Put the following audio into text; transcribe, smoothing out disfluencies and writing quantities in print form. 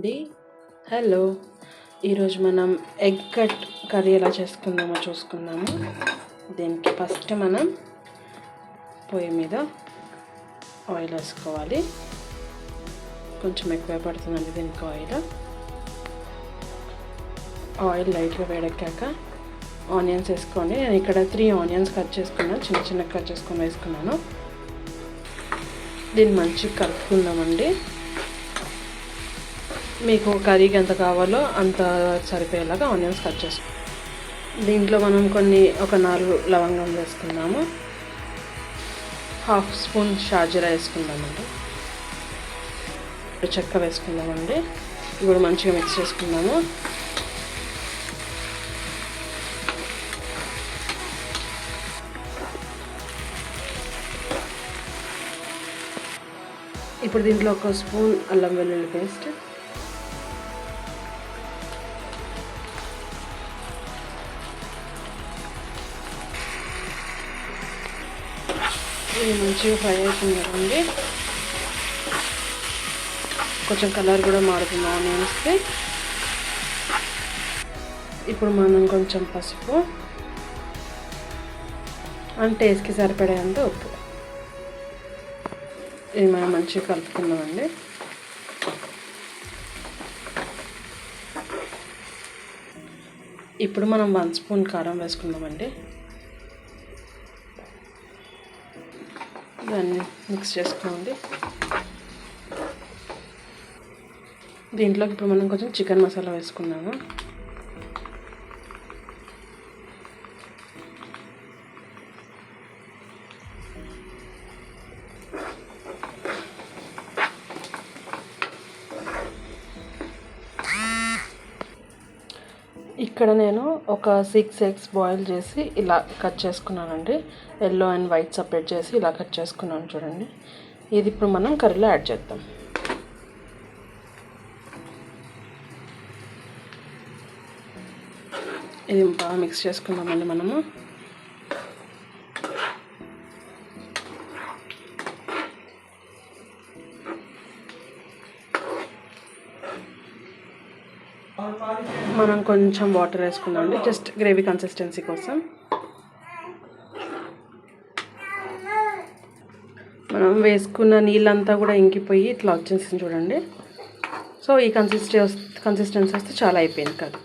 అండి. హలో, ఈరోజు మనం ఎగ్ కట్ కర్రీ ఎలా చేసుకుందామో చూసుకుందాము. దీనికి ఫస్ట్ మనం పొయ్యి మీద ఆయిల్ వేసుకోవాలి. కొంచెం ఎక్కువ పడుతుందండి దీనికి ఆయిల్ లైట్గా వేడెక్కాక ఆనియన్స్ వేసుకోండి. నేను ఇక్కడ 3 ఆనియన్స్ కట్ చేసుకున్నాను, చిన్న కట్ చేసుకొని వేసుకున్నాను. దీన్ని మంచిగా కలుపుకుందామండి. మీకు కర్రీకి ఎంత కావాలో అంత సరిపోయేలాగా ఆనియన్స్ కట్ చేసుకో. దీంట్లో మనం ఒక 4 లవంగం వేసుకుందాము. 1/2 స్పూన్ షాజీరా వేసుకుందామండి. చెక్క వేసుకుందామండి. ఇప్పుడు మంచిగా మిక్స్ చేసుకుందాము. ఇప్పుడు దీంట్లో 1 స్పూన్ అల్లం వెల్లుల్లి పేస్ట్, ఇది మంచిగా ఫ్రై అవుతుంది కదండి. కొంచెం కలర్ కూడా మారుతుంది ఆనియన్స్కి. ఇప్పుడు మనం కొంచెం పసుపు అండ్ టేస్ట్కి సరిపడేంత ఉప్పు, ఇది మనం మంచిగా కలుపుకుందామండి. ఇప్పుడు మనం 1 స్పూన్ కారం వేసుకుందామండి. దాన్ని మిక్స్ చేసుకోండి. దీంట్లోకి ఇప్పుడు మనం కొంచెం చికెన్ మసాలా వేసుకున్నాము. ఇక్కడ నేను ఒక 6 ఎగ్స్ బాయిల్ చేసి ఇలా కట్ చేసుకున్నానండి. ఎల్లో అండ్ వైట్ సపరేట్ చేసి ఇలా కట్ చేసుకున్నాను చూడండి. ఇది ఇప్పుడు మనం కర్రీలో యాడ్ చేద్దాం. ఇది బాగా మిక్స్ చేసుకుందామండి మనము. మనం కొంచెం వాటర్ వేసుకుందామండి, జస్ట్ గ్రేవీ కన్సిస్టెన్సీ కోసం. మనం వేసుకున్న నీళ్ళంతా కూడా ఇంకిపోయి ఇట్లా వచ్చేసింది చూడండి. సో ఈ కన్సిస్టెన్సీ వస్తే చాలా అయిపోయింది కదా.